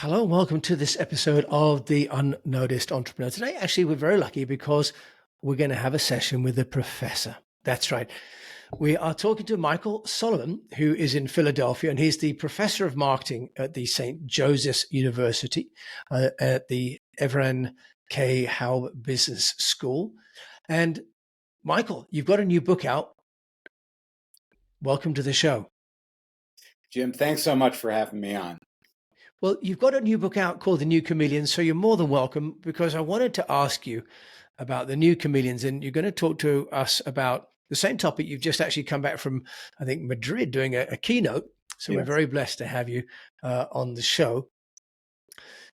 Hello and welcome to this episode of The Unnoticed Entrepreneur. Today, actually, we're very lucky because we're going to have a session with a professor. That's right. We are talking to Michael Solomon, who is in Philadelphia, and he's the professor of marketing at the St. Joseph's University at the Everett K. Howe Business School. And Michael, you've got a new book out. Welcome to the show. Jim, thanks so much for having me on. Well, you've got a new book out called The New Chameleons, so you're more than welcome because I wanted to ask you about the new chameleons, and you're going to talk to us about the same topic. You've just actually come back from, I think, Madrid doing a keynote. So we're Yes. very blessed to have you on the show.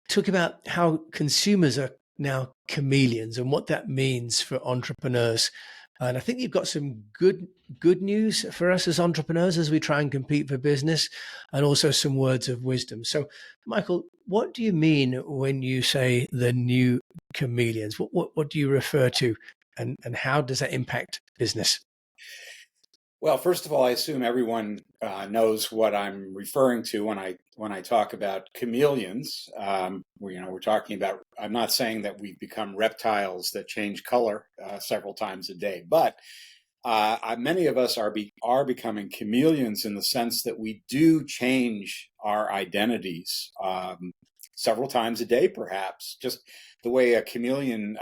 Talk about how consumers are now chameleons and what that means for entrepreneurs. And I think you've got some good news for us as entrepreneurs as we try and compete for business, and also some words of wisdom. So, Michael, what do you mean when you say the new chameleons? What do you refer to, and how does that impact business? Well, first of all, I assume everyone knows what I'm referring to when I talk about chameleons. We're talking about. I'm not saying that we've become reptiles that change color several times a day, but many of us are becoming chameleons in the sense that we do change our identities several times a day, perhaps. Just the way a chameleon,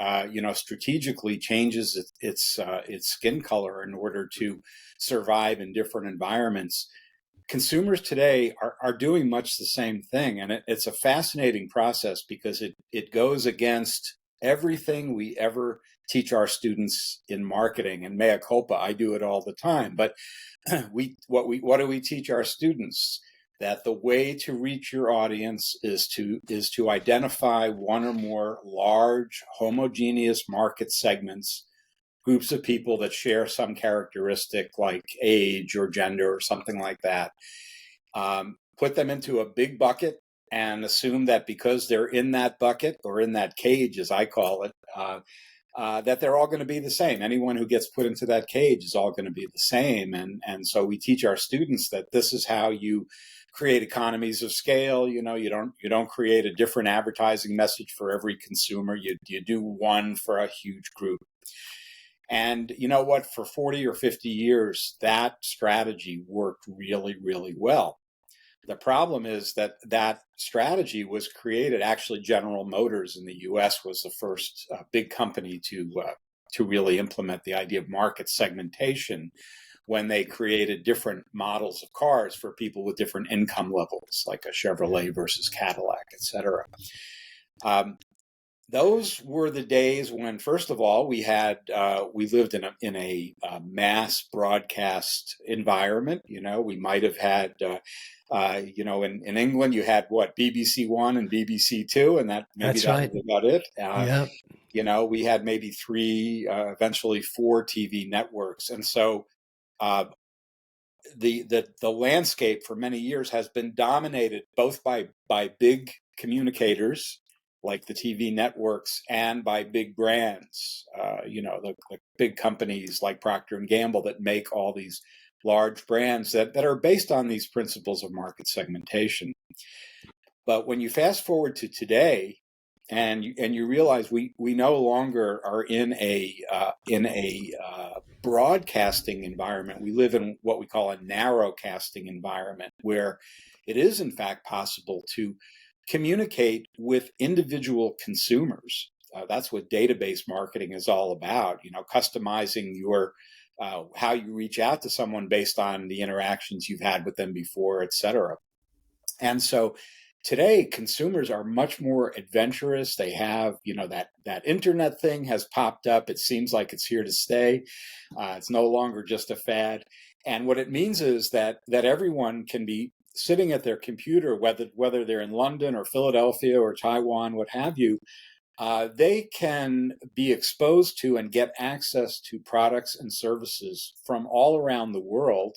strategically changes its skin color in order to survive in different environments. Consumers today are doing much the same thing, and it's a fascinating process because it goes against everything we ever teach our students in marketing. And mea culpa, I do it all the time. But what do we teach our students? That the way to reach your audience is to identify one or more large homogeneous market segments, groups of people that share some characteristic like age or gender or something like that. Put them into a big bucket and assume that because they're in that bucket or in that cage, as I call it, that they're all going to be the same. Anyone who gets put into that cage is all going to be the same. And so we teach our students that this is how you create economies of scale. You don't create a different advertising message for every consumer. You do one for a huge group. And you know what? For 40 or 50 years, that strategy worked really, really well. The problem is that strategy was created. Actually, General Motors in the U.S. was the first big company to really implement the idea of market segmentation when they created different models of cars for people with different income levels, like a Chevrolet versus Cadillac, et cetera. Those were the days when, first of all, we lived in a mass broadcast environment. We might have had, in England, you had BBC One and BBC Two, and that That's was right. about it. Yeah. We had maybe three, eventually four TV networks, and so the landscape for many years has been dominated both by big communicators like the TV networks and by big brands, the big companies like Procter and Gamble that make all these large brands that are based on these principles of market segmentation. But when you fast forward to today, and you realize we no longer are in a broadcasting environment. We live in what we call a narrowcasting environment, where it is in fact possible to communicate with individual consumers. That's what database marketing is all about. Customizing your how you reach out to someone based on the interactions you've had with them before, et cetera. And so today, consumers are much more adventurous. They have, that internet thing has popped up. It seems like it's here to stay. It's no longer just a fad. And what it means is that everyone can be sitting at their computer, whether they're in London or Philadelphia or Taiwan, what have you. They can be exposed to and get access to products and services from all around the world.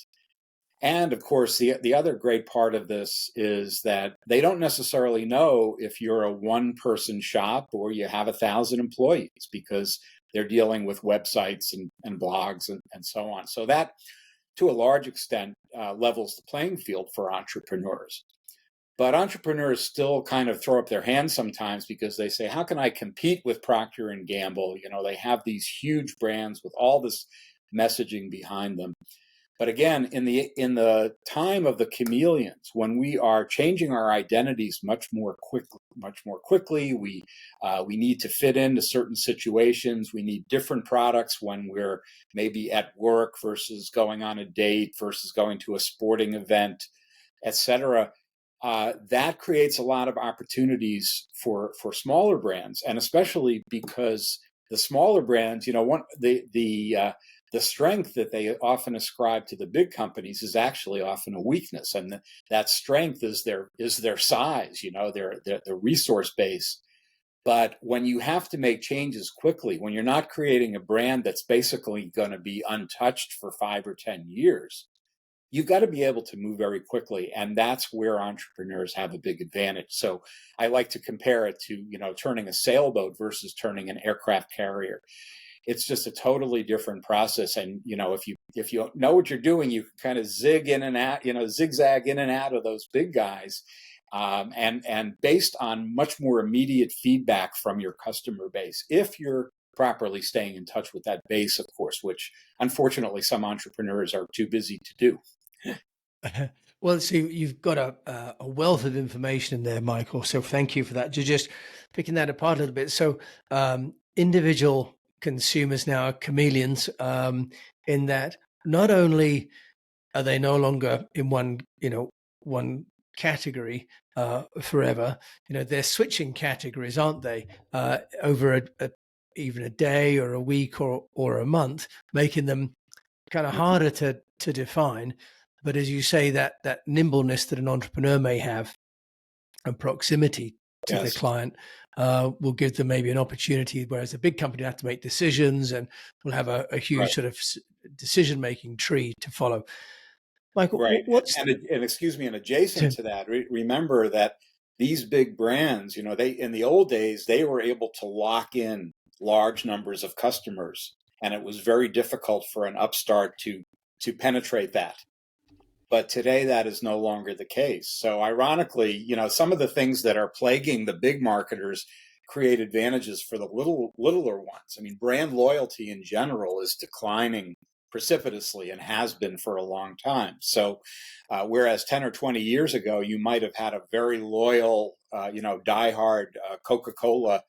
And of course, the other great part of this is that they don't necessarily know if you're a one-person shop or you have 1,000 employees, because they're dealing with websites and blogs and so on. So that, to a large extent, levels the playing field for entrepreneurs. But entrepreneurs still kind of throw up their hands sometimes because they say, how can I compete with Procter and Gamble? They have these huge brands with all this messaging behind them. But again, in the time of the chameleons, when we are changing our identities much more quickly, we need to fit into certain situations. We need different products when we're maybe at work versus going on a date versus going to a sporting event, etc. That creates a lot of opportunities for smaller brands, and especially because the smaller brands, the strength that they often ascribe to the big companies is actually often a weakness, and that strength is their size, their resource base. But when you have to make changes quickly, when you're not creating a brand that's basically going to be untouched for 5 or 10 years, you've got to be able to move very quickly, and that's where entrepreneurs have a big advantage. So I like to compare it to turning a sailboat versus turning an aircraft carrier. It's just a totally different process. And if you know what you're doing, you can kind of zigzag in and out of those big guys, and based on much more immediate feedback from your customer base, if you're properly staying in touch with that base, of course, which unfortunately some entrepreneurs are too busy to do. Well, see, you've got a wealth of information in there, Michael. So thank you for that. You're just picking that apart a little bit. So individual consumers now are chameleons, in that not only are they no longer in one category forever, they're switching categories, aren't they? Over even a day or a week or a month, making them kind of harder to define. But as you say, that nimbleness that an entrepreneur may have and proximity to the Yes, client will give them maybe an opportunity, whereas a big company will have to make decisions and will have a huge right, sort of decision-making tree to follow. Michael, right. what's And excuse me, and adjacent to that, remember that these big brands, they in the old days they were able to lock in large numbers of customers, and it was very difficult for an upstart to penetrate that. But today that is no longer the case. So ironically, some of the things that are plaguing the big marketers create advantages for the littler ones. I mean, brand loyalty in general is declining precipitously and has been for a long time. So whereas 10 or 20 years ago, you might have had a very loyal, diehard Coca-Cola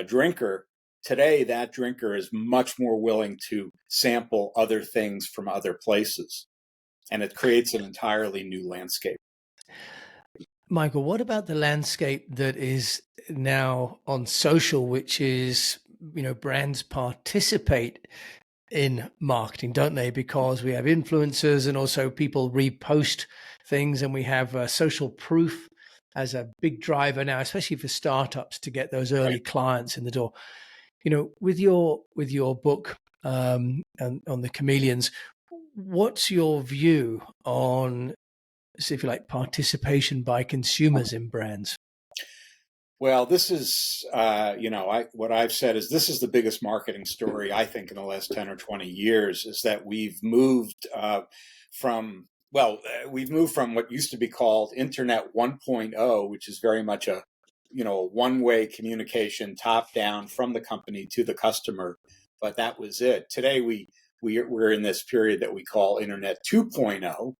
drinker, today that drinker is much more willing to sample other things from other places, and it creates an entirely new landscape. Michael, what about the landscape that is now on social, which is, brands participate in marketing, don't they? Because we have influencers and also people repost things, and we have social proof as a big driver now, especially for startups to get those early Right. clients in the door. With your book on the chameleons, what's your view on, so if you like, participation by consumers in brands? Well, this is, what I've said is this is the biggest marketing story, I think, in the last 10 or 20 years, is that from, we've moved from what used to be called Internet 1.0, which is very much a one-way communication, top down from the company to the customer. But that was it. Today, we're in this period that we call Internet 2.0,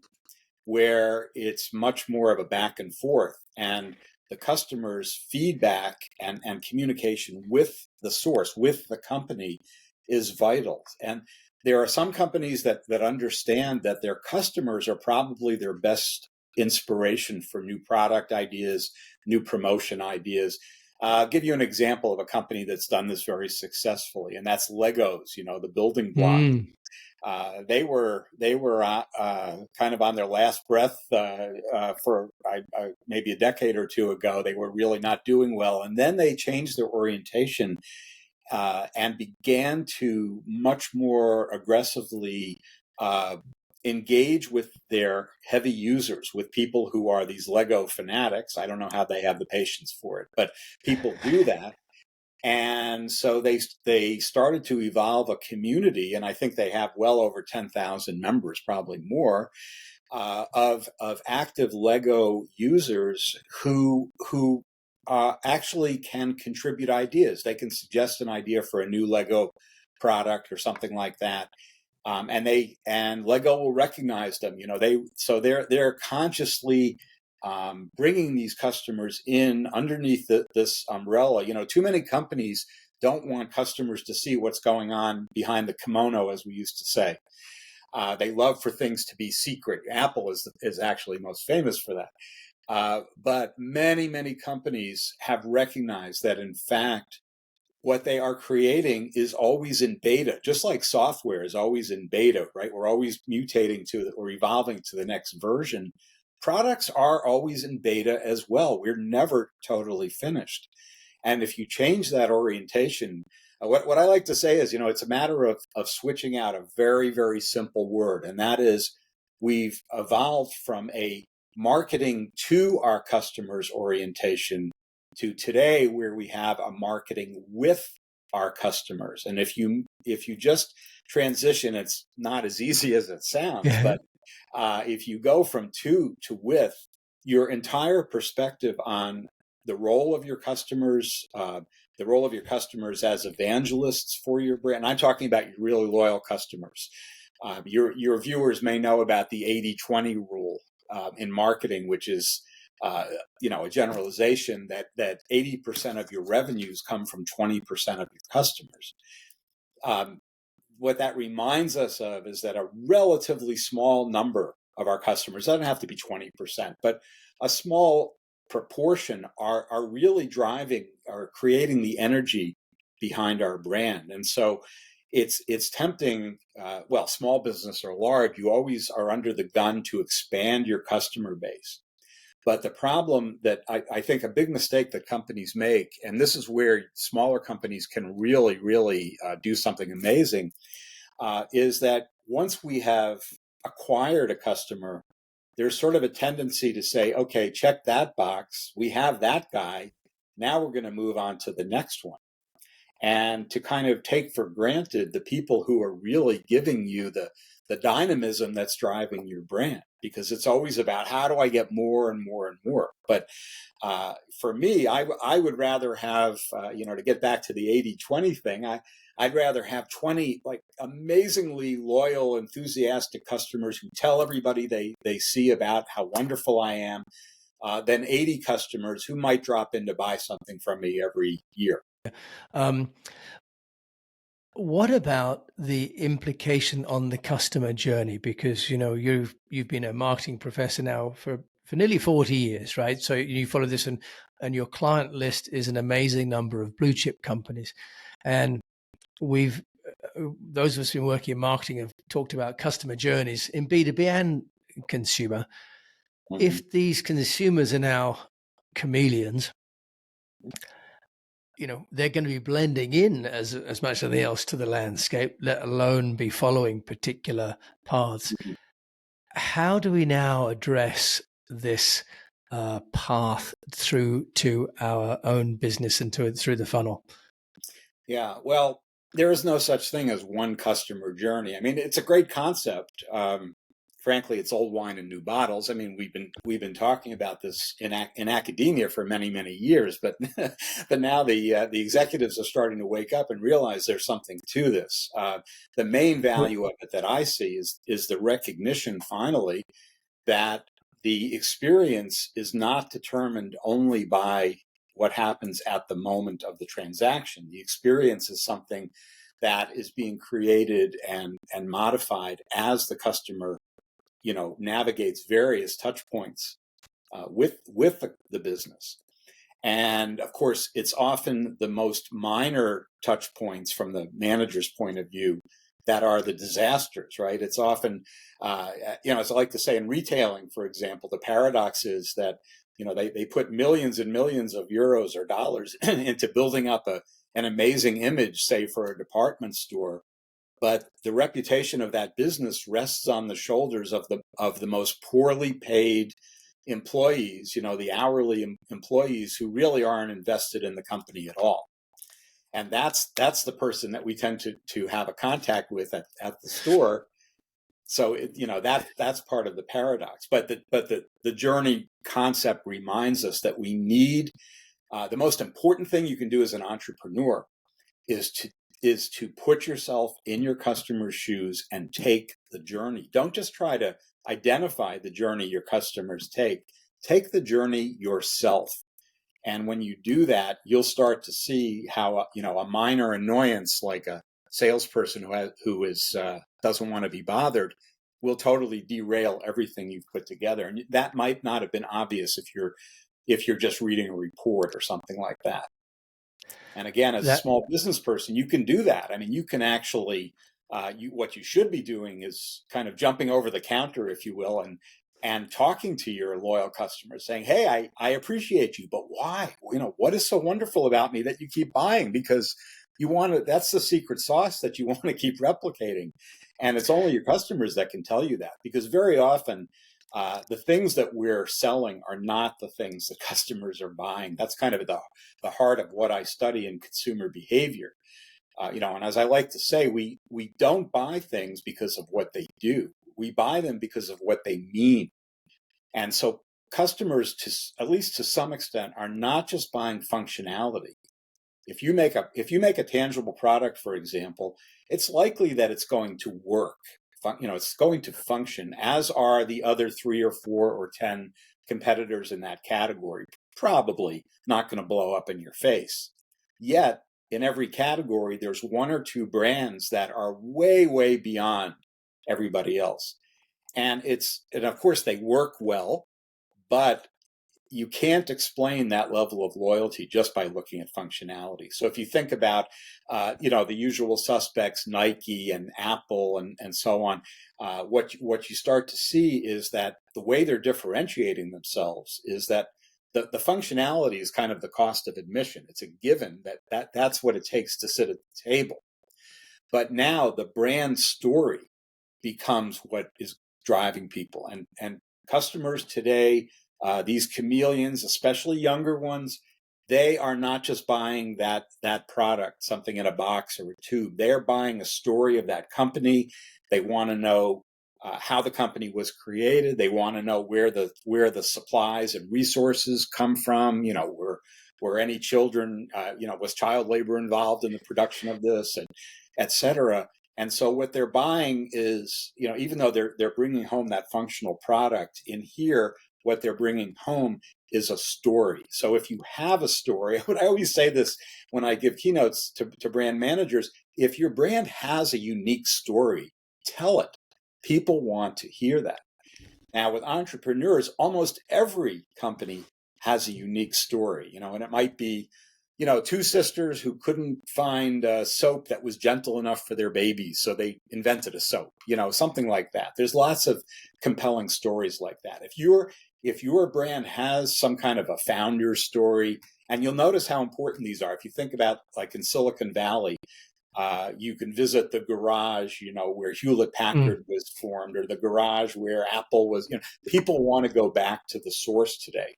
where it's much more of a back and forth, and the customer's feedback and communication with the source, with the company, is vital. And there are some companies that understand that their customers are probably their best inspiration for new product ideas, new promotion ideas. I'll give you an example of a company that's done this very successfully, and that's Legos, the building block. Mm. They were kind of on their last breath for maybe a decade or two ago. They were really not doing well, and then they changed their orientation and began to much more aggressively engage with their heavy users, with people who are these Lego fanatics. I don't know how they have the patience for it, but people do that. And so they started to evolve a community, and I think they have well over 10,000 members, probably more, of active Lego users who actually can contribute ideas. They can suggest an idea for a new Lego product or something like that, and Lego will recognize them. They're consciously bringing these customers in underneath this umbrella. Too many companies don't want customers to see what's going on behind the kimono, as we used to say. They love for things to be secret. Apple is actually most famous for that. But many, many companies have recognized that, in fact, what they are creating is always in beta, just like software is always in beta, right? We're always mutating or evolving to the next version. Products are always in beta as well. We're never totally finished. And if you change that orientation, what I like to say is, it's a matter of switching out a very, very simple word. And that is, we've evolved from a marketing to our customers orientation to today, where we have a marketing with our customers. And if you just transition, it's not as easy as it sounds, but if you go from to with, your entire perspective on the role of your customers, as evangelists for your brand. I'm talking about your really loyal customers. Your viewers may know about the 80-20 rule in marketing, which is a generalization that 80% of your revenues come from 20% of your customers. What that reminds us of is that a relatively small number of our customers, doesn't have to be 20%, but a small proportion are really driving or creating the energy behind our brand. And so it's tempting, small business or large, you always are under the gun to expand your customer base. But the problem that I think a big mistake that companies make, and this is where smaller companies can really, really do something amazing, is that once we have acquired a customer, there's sort of a tendency to say, okay, check that box. We have that guy. Now we're going to move on to the next one. And to kind of take for granted the people who are really giving you the dynamism that's driving your brand, because it's always about how do I get more and more and more. But for me, I would rather have, to get back to the 80-20 thing, I'd rather have 20 like amazingly loyal, enthusiastic customers who tell everybody they see about how wonderful I am, than 80 customers who might drop in to buy something from me every year. What about the implication on the customer journey? Because you've been a marketing professor now for nearly 40 years, right? So you follow this, and your client list is an amazing number of blue chip companies, and those of us who've been working in marketing have talked about customer journeys in B2B and consumer. Mm-hmm. If these consumers are now chameleons, they're going to be blending in as much as anything else to the landscape, let alone be following particular paths. Mm-hmm. How do we now address this path through to our own business and through the funnel? Yeah, well, there is no such thing as one customer journey. I mean, it's a great concept. Frankly, it's old wine in new bottles. I mean, we've been talking about this in academia for many, many years, but but now the executives are starting to wake up and realize there's something to this. The main value of it that I see is the recognition, finally, that the experience is not determined only by what happens at the moment of the transaction. The experience is something that is being created and modified as the customer navigates various touch points with the business. And of course, it's often the most minor touch points from the manager's point of view that are the disasters, right? It's often, as I like to say in retailing, for example, the paradox is that, they put millions and millions of euros or dollars into building up an amazing image, say, for a department store. But the reputation of that business rests on the shoulders of the most poorly paid employees, the hourly employees who really aren't invested in the company at all. And that's the person that we tend to have a contact with at the store. So that's part of the paradox. But the journey concept reminds us that we need the most important thing you can do as an entrepreneur is to put yourself in your customer's shoes and take the journey. Don't just try to identify the journey your customers take. Take the journey yourself. And when you do that, you'll start to see how a minor annoyance like a salesperson who doesn't want to be bothered will totally derail everything you've put together. And that might not have been obvious if you're just reading a report or something like that. And again, as a small business person, you can do that. I mean, you can actually, what you should be doing is kind of jumping over the counter, if you will, and talking to your loyal customers, saying, "Hey, I appreciate you, but why? What is so wonderful about me that you keep buying? Because you want to. That's the secret sauce that you want to keep replicating, and it's only your customers that can tell you that. Because very often, the things that we're selling are not the things that customers are buying. That's kind of the heart of what I study in consumer behavior. And as I like to say, we don't buy things because of what they do. We buy them because of what they mean. And so customers, at least to some extent, are not just buying functionality. If you make a tangible product, for example, it's likely that it's going to work. It's going to function, as are the other 3 or 4 or 10 competitors in that category. Probably not going to blow up in your face. Yet, in every category, there's 1 or 2 brands that are way, way beyond everybody else. And of course they work well, but you can't explain that level of loyalty just by looking at functionality. So if you think about, the usual suspects, Nike and Apple and so on, what you start to see is that the way they're differentiating themselves is that the functionality is kind of the cost of admission. It's a given that's what it takes to sit at the table. But now the brand story becomes what is driving people. And customers today, these chameleons, especially younger ones, they are not just buying that product, something in a box or a tube. They're buying a story of that company. They want to know how the company was created. They want to know where the supplies and resources come from. Were any children, was child labor involved in the production of this, and et cetera. And so what they're buying is, even though they're bringing home that functional product, in here, what they're bringing home is a story. So if you have a story, I always say this when I give keynotes to brand managers, if your brand has a unique story, tell it. People want to hear that. Now, with entrepreneurs, almost every company has a unique story, and it might be, 2 sisters who couldn't find a soap that was gentle enough for their babies, so they invented a soap, something like that. There's lots of compelling stories like that. If your brand has some kind of a founder story, and you'll notice how important these are. If you think about, like, in Silicon Valley, you can visit the garage, where Hewlett Packard was formed, or the garage where Apple was. People want to go back to the source today.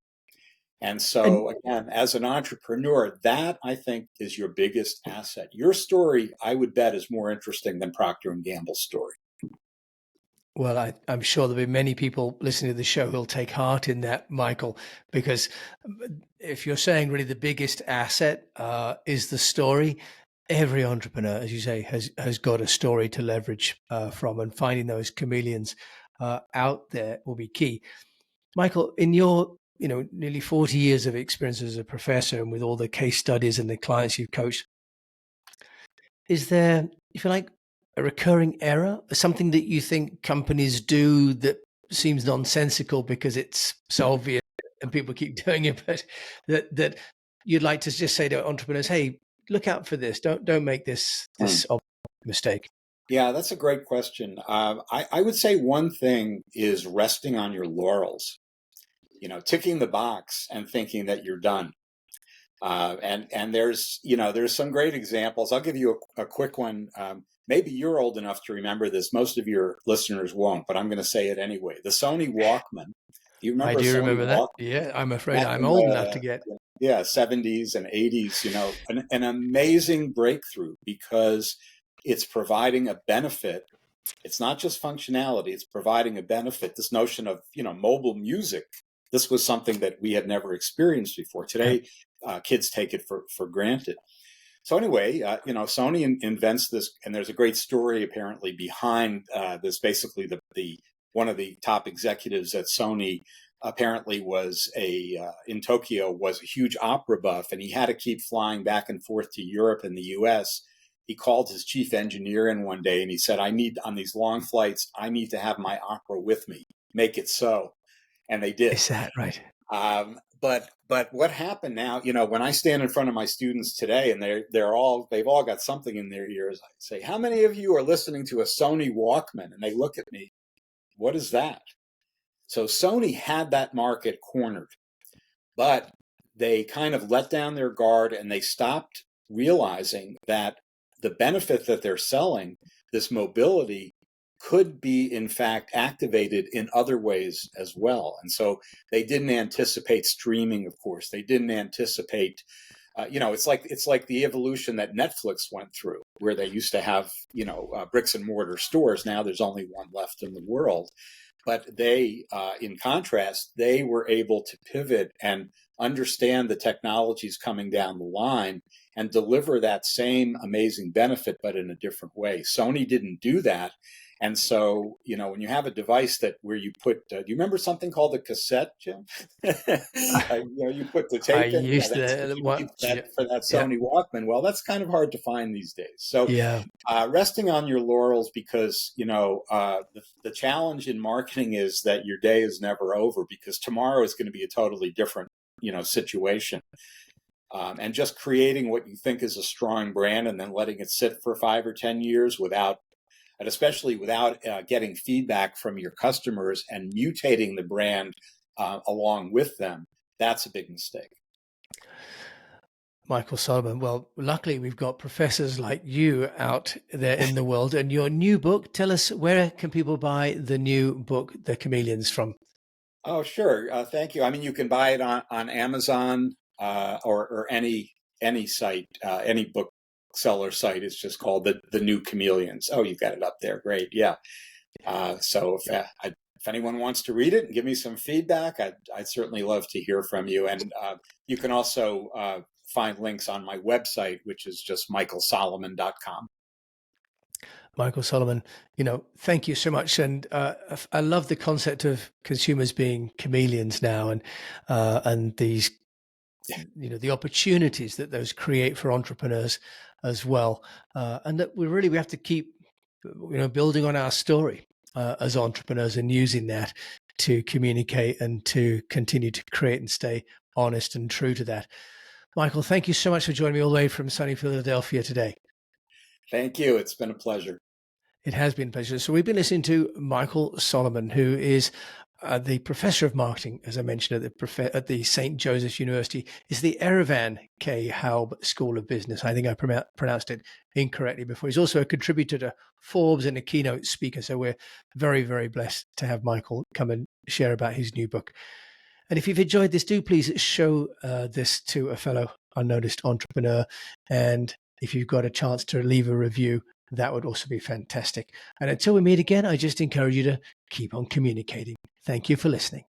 And so, again, as an entrepreneur, that, I think, is your biggest asset. Your story, I would bet, is more interesting than Procter & Gamble's story. Well, I'm sure there'll be many people listening to the show who'll take heart in that, Michael, because if you're saying really the biggest asset is the story, every entrepreneur, as you say, has got a story to leverage from, and finding those chameleons out there will be key. Michael, in your nearly 40 years of experience as a professor, and with all the case studies and the clients you've coached, is there, if you like, a recurring error, something that you think companies do that seems nonsensical because it's so obvious and people keep doing it, but that you'd like to just say to entrepreneurs, hey, look out for this. Don't make this mistake. Yeah, that's a great question. I would say one thing is resting on your laurels, ticking the box and thinking that you're done. And there's some great examples. I'll give you a quick one. Maybe you're old enough to remember this. Most of your listeners won't, but I'm going to say it anyway. The Sony Walkman. Do you remember? I do Sony remember that. Walkman? Yeah, I'm afraid I'm old enough to get. Yeah, 70s and 80s. An amazing breakthrough because it's providing a benefit It's not just functionality, it's providing a benefit. This notion of, mobile music, this was something that we had never experienced before. Yeah. Today, kids take it for granted. So anyway, Sony invents this, and there's a great story apparently behind this. Basically, the one of the top executives at Sony apparently was in Tokyo, was a huge opera buff, and he had to keep flying back and forth to Europe and the U.S. He called his chief engineer in one day and he said, on these long flights, I need to have my opera with me. Make it so. And they did. Is that right? But what happened now, when I stand in front of my students today and they've all got something in their ears, I say, how many of you are listening to a Sony Walkman? And they look at me, what is that? So Sony had that market cornered, but they kind of let down their guard and they stopped realizing that the benefit that they're selling, this mobility, could be in fact activated in other ways as well. And so they didn't anticipate streaming, of course. They didn't anticipate, it's like the evolution that Netflix went through, where they used to have, bricks and mortar stores. Now there's only one left in the world. But they, in contrast, they were able to pivot and understand the technologies coming down the line and deliver that same amazing benefit, but in a different way. Sony didn't do that. And so, when you have a device where you put, do you remember something called a cassette, Jim? You put the tape in. Used to for that Sony Walkman. Well, that's kind of hard to find these days. So, resting on your laurels, because the challenge in marketing is that your day is never over, because tomorrow is going to be a totally different situation. And just creating what you think is a strong brand and then letting it sit for 5 or 10 years especially without getting feedback from your customers and mutating the brand along with them, that's a big mistake. Michael Solomon, well, luckily we've got professors like you out there in the world. And your new book, tell us, where can people buy the new book, The Chameleons, from? Oh, sure. Thank you. I mean, you can buy it on Amazon or any site, any bookseller site. It's just called the New Chameleons. Oh, you've got it up there. Great. Yeah. So if anyone wants to read it and give me some feedback, I'd certainly love to hear from you. And you can also find links on my website, which is just michaelsolomon.com. Michael Solomon, thank you so much. And I love the concept of consumers being chameleons now, and these, the opportunities that those create for entrepreneurs as well. And that we have to keep, building on our story as entrepreneurs and using that to communicate and to continue to create and stay honest and true to that. Michael, thank you so much for joining me all the way from sunny Philadelphia today. Thank you. It's been a pleasure. It has been a pleasure. So we've been listening to Michael Solomon, who is the professor of marketing, as I mentioned, at the St. Joseph's University. Is the Erevan K. Haub School of Business. I think I pronounced it incorrectly before. He's also a contributor to Forbes and a keynote speaker. So we're very, very blessed to have Michael come and share about his new book. And if you've enjoyed this, do please show this to a fellow unnoticed entrepreneur. And if you've got a chance to leave a review, that would also be fantastic. And until we meet again, I just encourage you to keep on communicating. Thank you for listening.